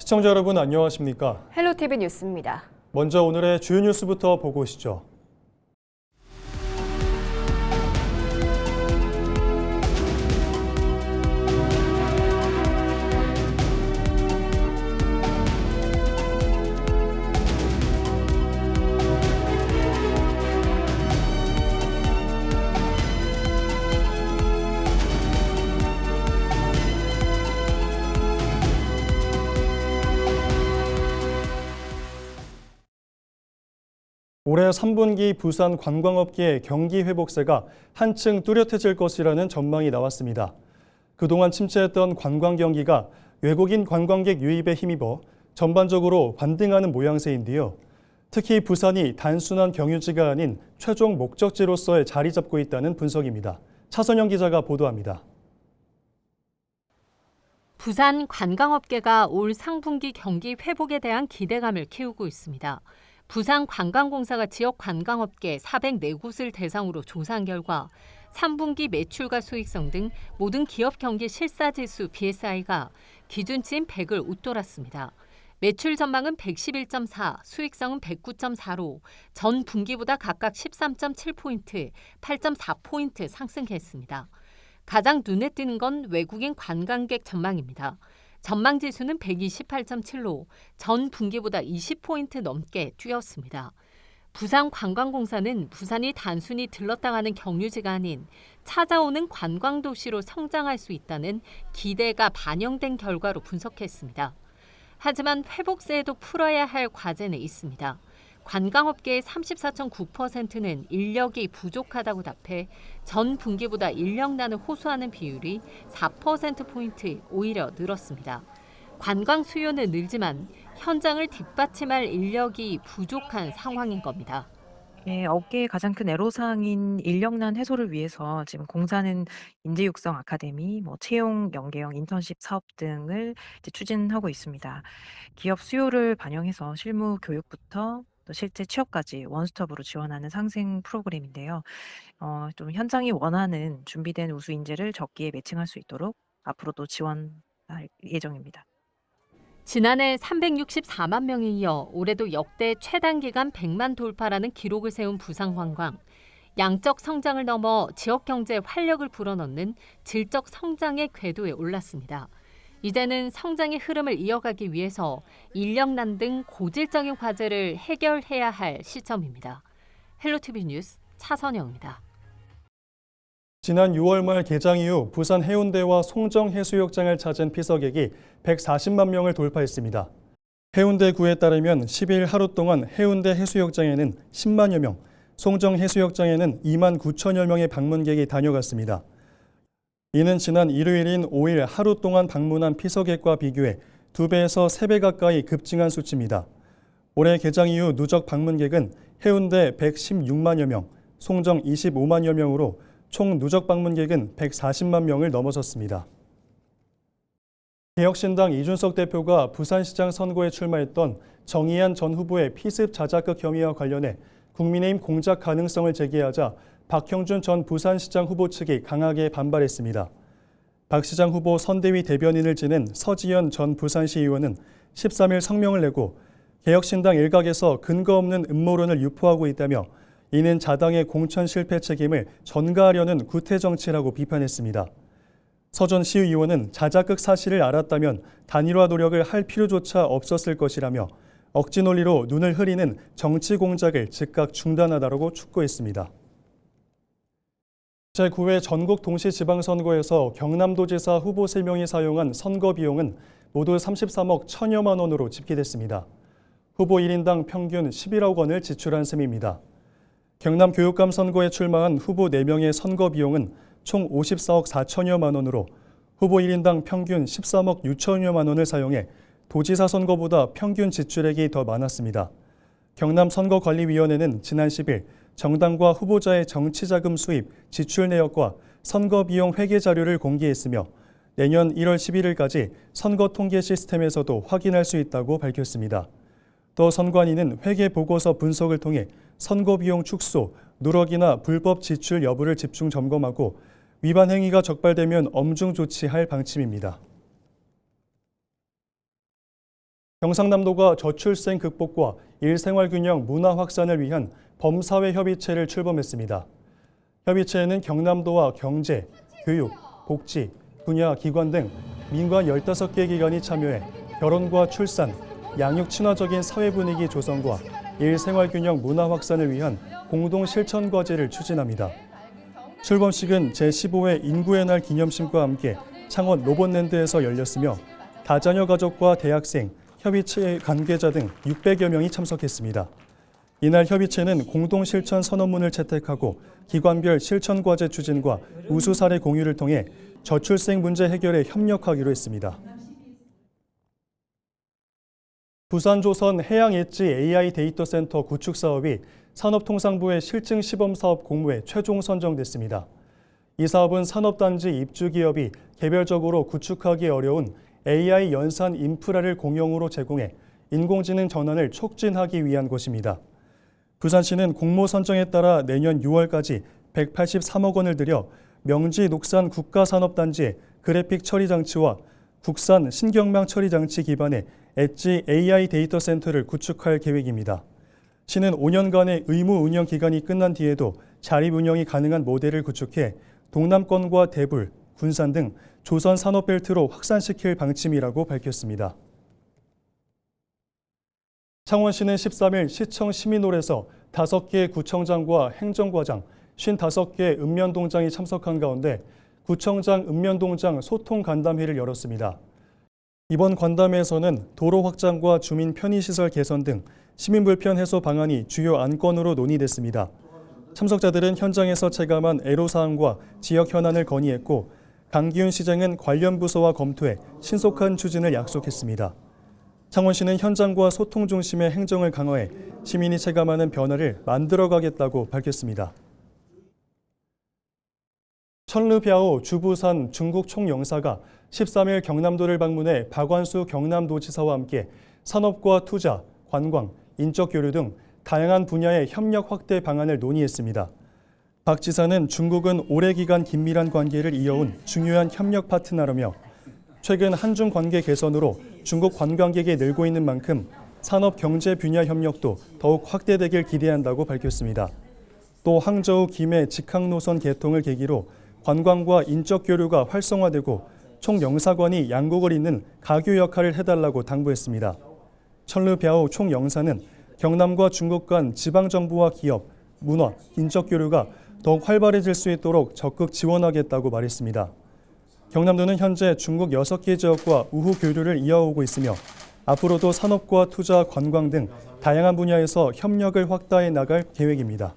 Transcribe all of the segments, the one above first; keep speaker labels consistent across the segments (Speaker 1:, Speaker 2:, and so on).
Speaker 1: 시청자 여러분 안녕하십니까?
Speaker 2: 헬로티비 뉴스입니다.
Speaker 1: 먼저 오늘의 주요 뉴스부터 보고 오시죠. 올해 3분기 부산 관광업계의 경기 회복세가 한층 뚜렷해질 것이라는 전망이 나왔습니다. 그동안 침체했던 관광 경기가 외국인 관광객 유입에 힘입어 전반적으로 반등하는 모양새인데요. 특히 부산이 단순한 경유지가 아닌 최종 목적지로서의 자리 잡고 있다는 분석입니다. 차선영 기자가 보도합니다.
Speaker 3: 부산 관광업계가 올 상분기 경기 회복에 대한 기대감을 키우고 있습니다. 부산관광공사가 지역 관광업계 404곳을 대상으로 조사한 결과 3분기 매출과 수익성 등 모든 기업 경기 실사지수 BSI가 기준치인 100을 웃돌았습니다. 매출 전망은 111.4, 수익성은 109.4로 전 분기보다 각각 13.7포인트, 8.4포인트 상승했습니다. 가장 눈에 띄는 건 외국인 관광객 전망입니다. 전망지수는 128.7로 전 분기보다 20포인트 넘게 뛰었습니다. 부산관광공사는 부산이 단순히 들렀다 가는 경유지가 아닌 찾아오는 관광도시로 성장할 수 있다는 기대가 반영된 결과로 분석했습니다. 하지만 회복세에도 풀어야 할 과제는 있습니다. 관광업계의 34.9%는 인력이 부족하다고 답해 전 분기보다 인력난을 호소하는 비율이 4%포인트 오히려 늘었습니다. 관광 수요는 늘지만 현장을 뒷받침할 인력이 부족한 상황인 겁니다.
Speaker 4: 네, 업계의 가장 큰 애로사항인 인력난 해소를 위해서 지금 공사는 인재육성 아카데미, 채용 연계형 인턴십 사업 등을 추진하고 있습니다. 기업 수요를 반영해서 실무 교육부터 또 실제 취업까지 원스톱으로 지원하는 상생 프로그램인데요. 좀 현장이 원하는 준비된 우수 인재를 적기에 매칭할 수 있도록 앞으로도 지원할 예정입니다.
Speaker 3: 지난해 364만 명에 이어 올해도 역대 최단기간 100만 돌파라는 기록을 세운 부산관광. 양적 성장을 넘어 지역 경제에 활력을 불어넣는 질적 성장의 궤도에 올랐습니다. 이제는 성장의 흐름을 이어가기 위해서 인력난 등 고질적인 과제를 해결해야 할 시점입니다. 헬로티비 뉴스 차선영입니다.
Speaker 1: 지난 6월 말 개장 이후 부산 해운대와 송정 해수욕장을 찾은 피서객이 140만 명을 돌파했습니다. 해운대구에 따르면 10일 하루 동안 해운대 해수욕장에는 10만여 명, 송정 해수욕장에는 2만 9천여 명의 방문객이 다녀갔습니다. 이는 지난 일요일인 5일 하루 동안 방문한 피서객과 비교해 2배에서 3배 가까이 급증한 수치입니다. 올해 개장 이후 누적 방문객은 해운대 116만여 명, 송정 25만여 명으로 총 누적 방문객은 140만 명을 넘어섰습니다. 개혁신당 이준석 대표가 부산시장 선거에 출마했던 정의안 전 후보의 피습 자작극 혐의와 관련해 국민의힘 공작 가능성을 제기하자 박형준 전 부산시장 후보 측이 강하게 반발했습니다. 박 시장 후보 선대위 대변인을 지낸 서지현 전 부산시 의원은 13일 성명을 내고 개혁신당 일각에서 근거 없는 음모론을 유포하고 있다며 이는 자당의 공천 실패 책임을 전가하려는 구태 정치라고 비판했습니다. 서 전 시의원은 자작극 사실을 알았다면 단일화 노력을 할 필요조차 없었을 것이라며 억지 논리로 눈을 흐리는 정치 공작을 즉각 중단하라고 촉구했습니다. 제9회 전국 동시지방선거에서 경남도지사 후보 3명이 사용한 선거 비용은 모두 33억 1천여만 원으로 집계됐습니다. 후보 1인당 평균 11억 원을 지출한 셈입니다. 경남교육감 선거에 출마한 후보 4명의 선거 비용은 총 54억 4천여만 원으로 후보 1인당 평균 13억 6천여만 원을 사용해 도지사 선거보다 평균 지출액이 더 많았습니다. 경남선거관리위원회는 지난 10일 정당과 후보자의 정치자금 수입, 지출 내역과 선거 비용 회계 자료를 공개했으며 내년 1월 11일까지 선거 통계 시스템에서도 확인할 수 있다고 밝혔습니다. 또 선관위는 회계 보고서 분석을 통해 선거 비용 축소, 누락이나 불법 지출 여부를 집중 점검하고 위반 행위가 적발되면 엄중 조치할 방침입니다. 경상남도가 저출생 극복과 일생활균형 문화 확산을 위한 범사회 협의체를 출범했습니다. 협의체에는 경남도와 경제, 교육, 복지, 분야 기관 등 민관 15개 기관이 참여해 결혼과 출산, 양육 친화적인 사회 분위기 조성과 일생활균형 문화 확산을 위한 공동 실천 과제를 추진합니다. 출범식은 제15회 인구의 날 기념식과 함께 창원 로봇랜드에서 열렸으며 다자녀 가족과 대학생, 협의체 관계자 등 600여 명이 참석했습니다. 이날 협의체는 공동 실천 선언문을 채택하고 기관별 실천 과제 추진과 우수 사례 공유를 통해 저출생 문제 해결에 협력하기로 했습니다. 부산조선 해양엣지 AI 데이터 센터 구축 사업이 산업통상부의 실증 시범사업 공모에 최종 선정됐습니다. 이 사업은 산업단지 입주기업이 개별적으로 구축하기 어려운 AI 연산 인프라를 공용으로 제공해 인공지능 전환을 촉진하기 위한 것입니다. 부산시는 공모 선정에 따라 내년 6월까지 183억 원을 들여 명지 녹산 국가산업단지의 그래픽 처리 장치와 국산 신경망 처리 장치 기반의 엣지 AI 데이터 센터를 구축할 계획입니다. 시는 5년간의 의무 운영 기간이 끝난 뒤에도 자립 운영이 가능한 모델을 구축해 동남권과 대불, 군산 등 조선 산업벨트로 확산시킬 방침이라고 밝혔습니다. 창원시는 13일 시청 시민홀에서 5개 구청장과 행정과장, 55개 읍면동장이 참석한 가운데 구청장 읍면동장 소통 간담회를 열었습니다. 이번 간담회에서는 도로 확장과 주민 편의시설 개선 등 시민 불편 해소 방안이 주요 안건으로 논의됐습니다. 참석자들은 현장에서 체감한 애로사항과 지역 현안을 건의했고 강기훈 시장은 관련 부서와 검토해 신속한 추진을 약속했습니다. 창원시는 현장과 소통 중심의 행정을 강화해 시민이 체감하는 변화를 만들어가겠다고 밝혔습니다. 천르비아오 주부산 중국 총영사가 13일 경남도를 방문해 박완수 경남도지사와 함께 산업과 투자, 관광, 인적 교류 등 다양한 분야의 협력 확대 방안을 논의했습니다. 박 지사는 중국은 오래 기간 긴밀한 관계를 이어온 중요한 협력 파트너라며 최근 한중 관계 개선으로 중국 관광객이 늘고 있는 만큼 산업 경제 분야 협력도 더욱 확대되길 기대한다고 밝혔습니다. 또 항저우 김해 직항 노선 개통을 계기로 관광과 인적 교류가 활성화되고 총영사관이 양국을 잇는 가교 역할을 해달라고 당부했습니다. 천르비아오 총영사는 경남과 중국 간 지방정부와 기업, 문화, 인적 교류가 더욱 활발해질 수 있도록 적극 지원하겠다고 말했습니다. 경남도는 현재 중국 6개 지역과 우호 교류를 이어오고 있으며 앞으로도 산업과 투자, 관광 등 다양한 분야에서 협력을 확대해 나갈 계획입니다.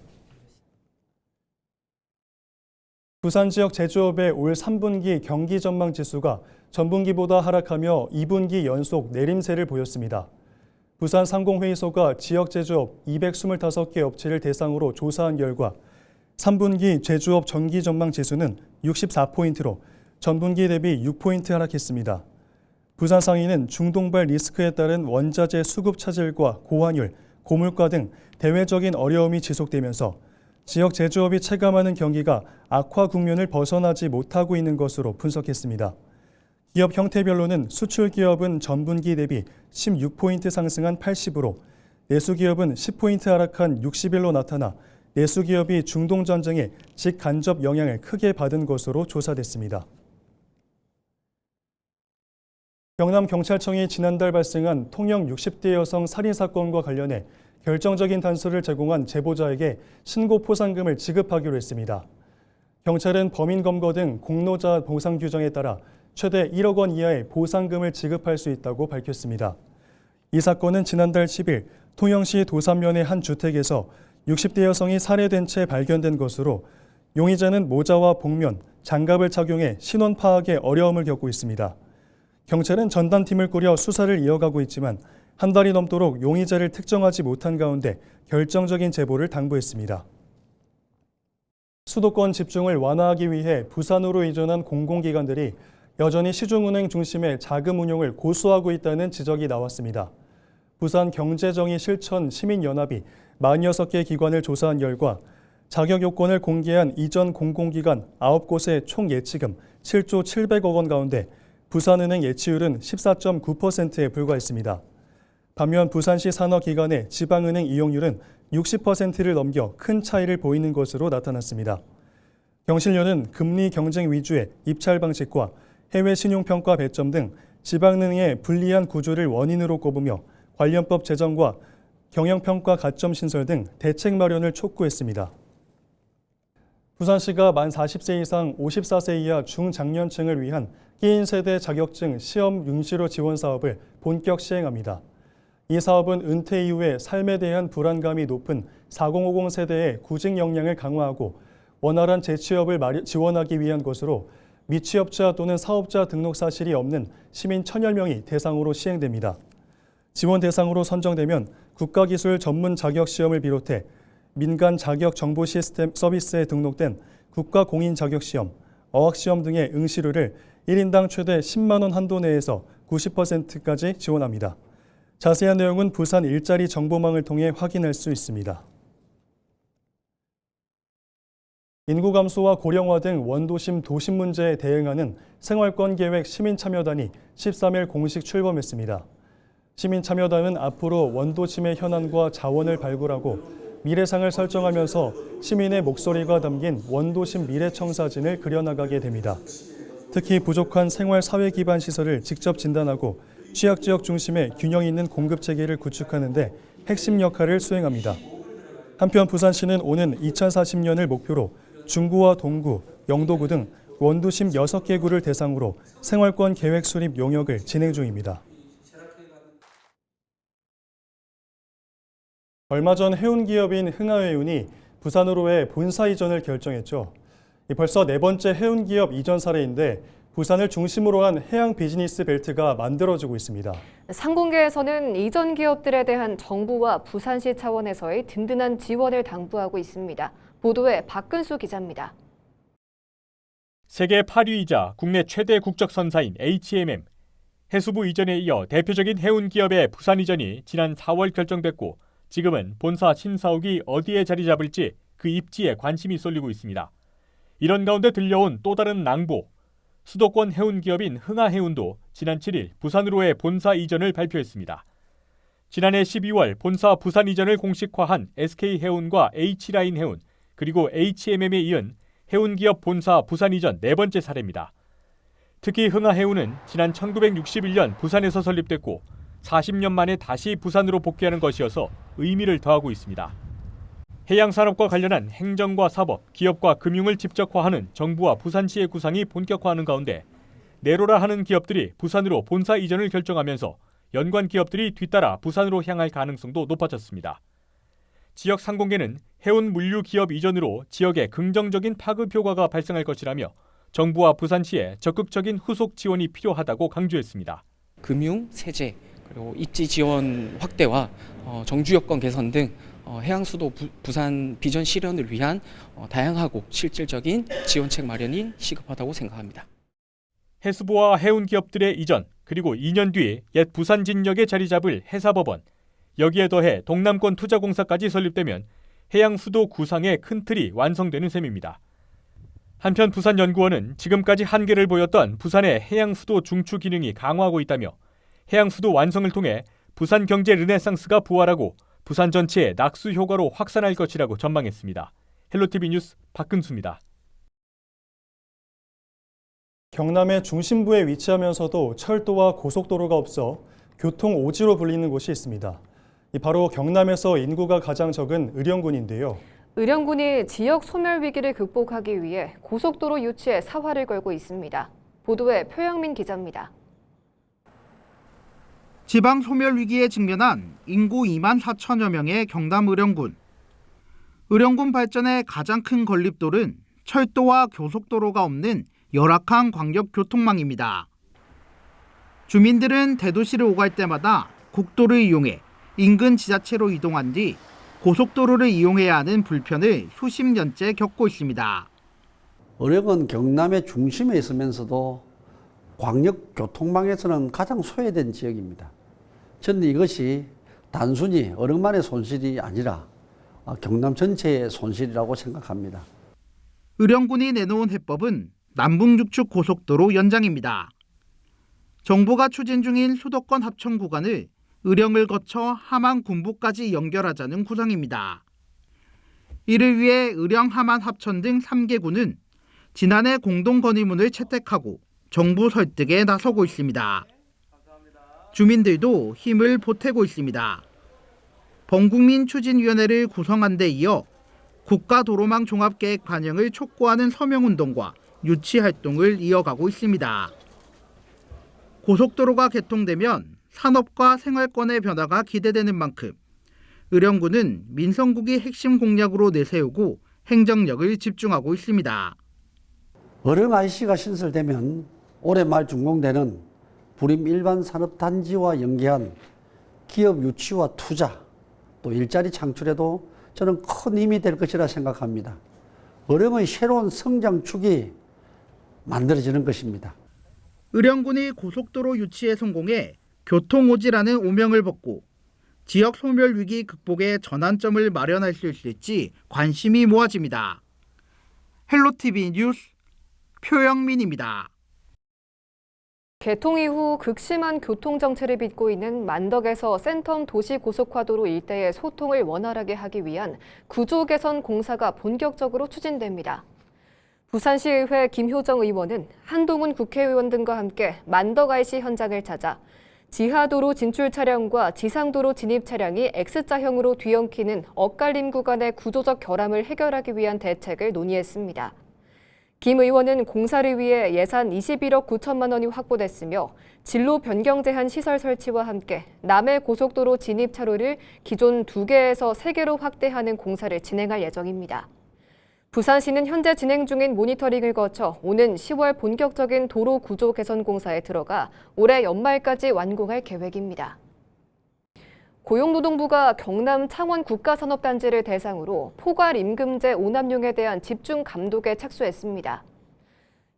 Speaker 1: 부산 지역 제조업의 올 3분기 경기 전망 지수가 전분기보다 하락하며 2분기 연속 내림세를 보였습니다. 부산 상공회의소가 지역 제조업 225개 업체를 대상으로 조사한 결과 3분기 제조업 전기 전망 지수는 64포인트로 전분기 대비 6포인트 하락했습니다. 부산 상인은 중동발 리스크에 따른 원자재 수급 차질과 고환율, 고물가 등 대외적인 어려움이 지속되면서 지역 제조업이 체감하는 경기가 악화 국면을 벗어나지 못하고 있는 것으로 분석했습니다. 기업 형태별로는 수출 기업은 전분기 대비 16포인트 상승한 80으로, 내수 기업은 10포인트 하락한 61로 나타나 내수 기업이 중동 전쟁의 직간접 영향을 크게 받은 것으로 조사됐습니다. 경남경찰청이 지난달 발생한 통영 60대 여성 살인 사건과 관련해 결정적인 단서를 제공한 제보자에게 신고 포상금을 지급하기로 했습니다. 경찰은 범인 검거 등 공로자 보상 규정에 따라 최대 1억 원 이하의 보상금을 지급할 수 있다고 밝혔습니다. 이 사건은 지난달 10일 통영시 도산면의 한 주택에서 60대 여성이 살해된 채 발견된 것으로 용의자는 모자와 복면, 장갑을 착용해 신원 파악에 어려움을 겪고 있습니다. 경찰은 전담팀을 꾸려 수사를 이어가고 있지만 한 달이 넘도록 용의자를 특정하지 못한 가운데 결정적인 제보를 당부했습니다. 수도권 집중을 완화하기 위해 부산으로 이전한 공공기관들이 여전히 시중은행 중심의 자금 운용을 고수하고 있다는 지적이 나왔습니다. 부산경제정의실천 시민연합이 46개 기관을 조사한 결과 자격 요건을 공개한 이전 공공기관 9곳의 총 예치금 7조 700억 원 가운데 부산은행 예치율은 14.9%에 불과했습니다. 반면 부산시 산하기관의 지방은행 이용률은 60%를 넘겨 큰 차이를 보이는 것으로 나타났습니다. 경실련은 금리 경쟁 위주의 입찰 방식과 해외 신용평가 배점 등 지방은행의 불리한 구조를 원인으로 꼽으며 관련법 제정과 경영평가 가점 신설 등 대책 마련을 촉구했습니다. 부산시가 만 40세 이상 54세 이하 중장년층을 위한 끼인 세대 자격증 시험 윤시로 지원 사업을 본격 시행합니다. 이 사업은 은퇴 이후에 삶에 대한 불안감이 높은 4050 세대의 구직 역량을 강화하고 원활한 재취업을 지원하기 위한 것으로 미취업자 또는 사업자 등록 사실이 없는 시민 1000여 명이 대상으로 시행됩니다. 지원 대상으로 선정되면 국가기술 전문 자격시험을 비롯해 민간 자격 정보 시스템 서비스에 등록된 국가공인 자격시험, 어학시험 등의 응시료를 1인당 최대 10만 원 한도 내에서 90%까지 지원합니다. 자세한 내용은 부산 일자리 정보망을 통해 확인할 수 있습니다. 인구 감소와 고령화 등 원도심 도심 문제에 대응하는 생활권 계획 시민참여단이 13일 공식 출범했습니다. 시민참여단은 앞으로 원도심의 현안과 자원을 발굴하고 미래상을 설정하면서 시민의 목소리가 담긴 원도심 미래청사진을 그려나가게 됩니다. 특히 부족한 생활 사회 기반 시설을 직접 진단하고 취약지역 중심의 균형 있는 공급 체계를 구축하는 데 핵심 역할을 수행합니다. 한편 부산시는 오는 2040년을 목표로 중구와 동구, 영도구 등 원도심 6개 구를 대상으로 생활권 계획 수립 용역을 진행 중입니다. 얼마 전 해운기업인 흥하해운이 부산으로의 본사 이전을 결정했죠. 벌써 4번째 해운기업 이전 사례인데 부산을 중심으로 한 해양 비즈니스 벨트가 만들어지고 있습니다.
Speaker 2: 상공계에서는 이전 기업들에 대한 정부와 부산시 차원에서의 든든한 지원을 당부하고 있습니다. 보도에 박근수 기자입니다.
Speaker 5: 세계 8위이자 국내 최대 국적 선사인 HMM. 해수부 이전에 이어 대표적인 해운 기업의 부산 이전이 지난 4월 결정됐고 지금은 본사 신사옥이 어디에 자리 잡을지 그 입지에 관심이 쏠리고 있습니다. 이런 가운데 들려온 또 다른 낭보. 수도권 해운 기업인 흥하해운도 지난 7일 부산으로의 본사 이전을 발표했습니다. 지난해 12월 본사 부산 이전을 공식화한 SK해운과 H라인해운 그리고 HMM에 이은 해운기업 본사 부산 이전 4번째 사례입니다. 특히 흥하해운은 지난 1961년 부산에서 설립됐고 40년 만에 다시 부산으로 복귀하는 것이어서 의미를 더하고 있습니다. 해양산업과 관련한 행정과 사법, 기업과 금융을 집적화하는 정부와 부산시의 구상이 본격화하는 가운데 내로라 하는 기업들이 부산으로 본사 이전을 결정하면서 연관 기업들이 뒤따라 부산으로 향할 가능성도 높아졌습니다. 지역 상공계는 해운 물류 기업 이전으로 지역에 긍정적인 파급 효과가 발생할 것이라며 정부와 부산시에 적극적인 후속 지원이 필요하다고 강조했습니다.
Speaker 6: 금융, 세제, 그리고 입지 지원 확대와 정주 여건 개선 등 해양수도 부산 비전 실현을 위한 다양하고 실질적인 지원책 마련이 시급하다고 생각합니다.
Speaker 5: 해수부와 해운 기업들의 이전, 그리고 2년 뒤 옛 부산 진역에 자리 잡을 해사법원, 여기에 더해 동남권 투자공사까지 설립되면 해양수도 구상의 큰 틀이 완성되는 셈입니다. 한편 부산연구원은 지금까지 한계를 보였던 부산의 해양수도 중추 기능이 강화하고 있다며 해양수도 완성을 통해 부산 경제 르네상스가 부활하고 부산 전체의 낙수 효과로 확산할 것이라고 전망했습니다. 헬로티비 뉴스 박근수입니다.
Speaker 1: 경남의 중심부에 위치하면서도 철도와 고속도로가 없어 교통 오지로 불리는 곳이 있습니다. 바로 경남에서 인구가 가장 적은 의령군인데요.
Speaker 2: 의령군이 지역 소멸 위기를 극복하기 위해 고속도로 유치에 사활을 걸고 있습니다. 보도에 표영민 기자입니다.
Speaker 7: 지방 소멸 위기에 직면한 인구 2만 4천여 명의 경남 의령군. 의령군 발전의 가장 큰 건립돌은 철도와 고속도로가 없는 열악한 광역교통망입니다. 주민들은 대도시를 오갈 때마다 국도를 이용해 인근 지자체로 이동한 뒤 고속도로를 이용해야 하는 불편을 수십 년째 겪고 있습니다.
Speaker 8: 의령은 경남의 중심에 있으면서도 광역교통망에서는 가장 소외된 지역입니다. 저는 이것이 단순히 의령만의 손실이 아니라 경남 전체의 손실이라고 생각합니다.
Speaker 7: 의령군이 내놓은 해법은 남북육축 고속도로 연장입니다. 정부가 추진 중인 수도권 합천 구간을 의령을 거쳐 함안 군부까지 연결하자는 구상입니다. 이를 위해 의령, 함안, 합천 등 3개구는 지난해 공동건의문을 채택하고 정부 설득에 나서고 있습니다. 주민들도 힘을 보태고 있습니다. 범국민추진위원회를 구성한 데 이어 국가도로망 종합계획 반영을 촉구하는 서명운동과 유치활동을 이어가고 있습니다. 고속도로가 개통되면 산업과 생활권의 변화가 기대되는 만큼 의령군은 민성국이 핵심 공약으로 내세우고 행정력을 집중하고 있습니다.
Speaker 8: 의령 IC가 신설되면 올해 말 준공되는 불임 일반 산업단지와 연계한 기업 유치와 투자, 또 일자리 창출에도 저는 큰 힘이 될 것이라 생각합니다. 의령의 새로운 성장축이 만들어지는 것입니다.
Speaker 7: 의령군이 고속도로 유치에 성공해 교통오지라는 오명을 벗고 지역 소멸 위기 극복의 전환점을 마련할 수 있을지 관심이 모아집니다. 헬로티비 뉴스 표영민입니다.
Speaker 2: 개통 이후 극심한 교통정체를 빚고 있는 만덕에서 센텀 도시고속화도로 일대의 소통을 원활하게 하기 위한 구조 개선 공사가 본격적으로 추진됩니다. 부산시의회 김효정 의원은 한동훈 국회의원 등과 함께 만덕 IC 현장을 찾아 지하도로 진출 차량과 지상도로 진입 차량이 X자형으로 뒤엉키는 엇갈림 구간의 구조적 결함을 해결하기 위한 대책을 논의했습니다. 김 의원은 공사를 위해 예산 21억 9천만 원이 확보됐으며 진로 변경 제한 시설 설치와 함께 남해 고속도로 진입 차로를 기존 2개에서 3개로 확대하는 공사를 진행할 예정입니다. 부산시는 현재 진행 중인 모니터링을 거쳐 오는 10월 본격적인 도로 구조 개선 공사에 들어가 올해 연말까지 완공할 계획입니다. 고용노동부가 경남 창원 국가산업단지를 대상으로 포괄 임금제 오남용에 대한 집중 감독에 착수했습니다.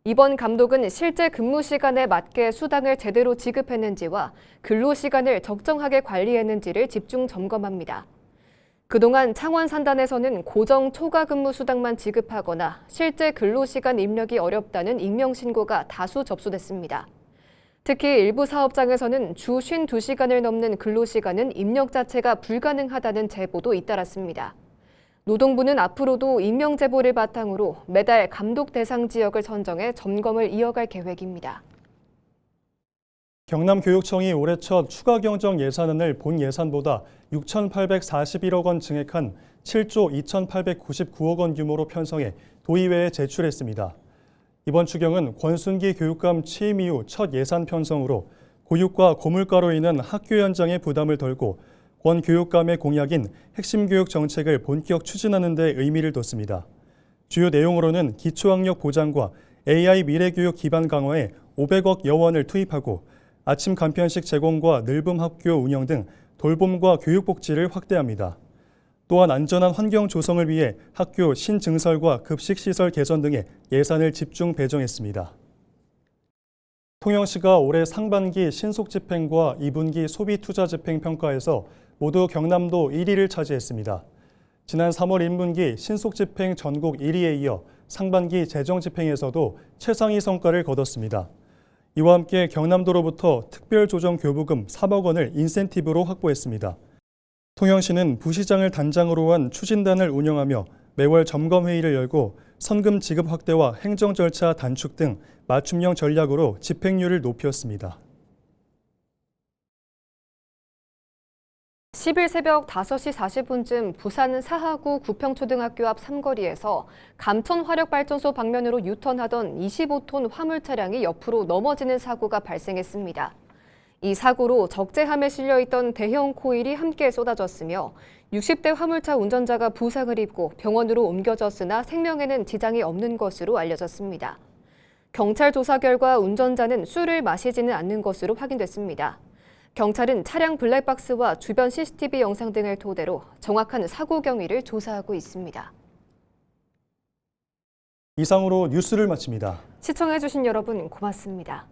Speaker 2: 이번 감독은 실제 근무 시간에 맞게 수당을 제대로 지급했는지와 근로 시간을 적정하게 관리했는지를 집중 점검합니다. 그동안 창원 산단에서는 고정 초과 근무 수당만 지급하거나 실제 근로시간 입력이 어렵다는 익명신고가 다수 접수됐습니다. 특히 일부 사업장에서는 주 52시간을 넘는 근로시간은 입력 자체가 불가능하다는 제보도 잇따랐습니다. 노동부는 앞으로도 익명 제보를 바탕으로 매달 감독 대상 지역을 선정해 점검을 이어갈 계획입니다.
Speaker 1: 경남교육청이 올해 첫 추가 경정 예산안을 본 예산보다 6,841억 원 증액한 7조 2,899억 원 규모로 편성해 도의회에 제출했습니다. 이번 추경은 권순기 교육감 취임 이후 첫 예산 편성으로 고육과 고물가로 인한 학교 현장의 부담을 덜고 권 교육감의 공약인 핵심 교육 정책을 본격 추진하는 데 의미를 뒀습니다. 주요 내용으로는 기초학력 보장과 AI 미래교육 기반 강화에 500억 여원을 투입하고 아침 간편식 제공과 늘봄 학교 운영 등 돌봄과 교육복지를 확대합니다. 또한 안전한 환경 조성을 위해 학교 신증설과 급식시설 개선 등에 예산을 집중 배정했습니다. 통영시가 올해 상반기 신속집행과 2분기 소비투자집행 평가에서 모두 경남도 1위를 차지했습니다. 지난 3월 1분기 신속집행 전국 1위에 이어 상반기 재정집행에서도 최상위 성과를 거뒀습니다. 이와 함께 경남도로부터 특별조정교부금 3억 원을 인센티브로 확보했습니다. 통영시는 부시장을 단장으로 한 추진단을 운영하며 매월 점검회의를 열고 선금 지급 확대와 행정 절차 단축 등 맞춤형 전략으로 집행률을 높였습니다.
Speaker 2: 10일 새벽 5시 40분쯤 부산 사하구 구평초등학교 앞 삼거리에서 감천화력발전소 방면으로 유턴하던 25톤 화물 차량이 옆으로 넘어지는 사고가 발생했습니다. 이 사고로 적재함에 실려있던 대형 코일이 함께 쏟아졌으며 60대 화물차 운전자가 부상을 입고 병원으로 옮겨졌으나 생명에는 지장이 없는 것으로 알려졌습니다. 경찰 조사 결과 운전자는 술을 마시지는 않는 것으로 확인됐습니다. 경찰은 차량 블랙박스와 주변 CCTV 영상 등을 토대로 정확한 사고 경위를 조사하고 있습니다.
Speaker 1: 이상으로 뉴스를 마칩니다.
Speaker 2: 시청해주신 여러분 고맙습니다.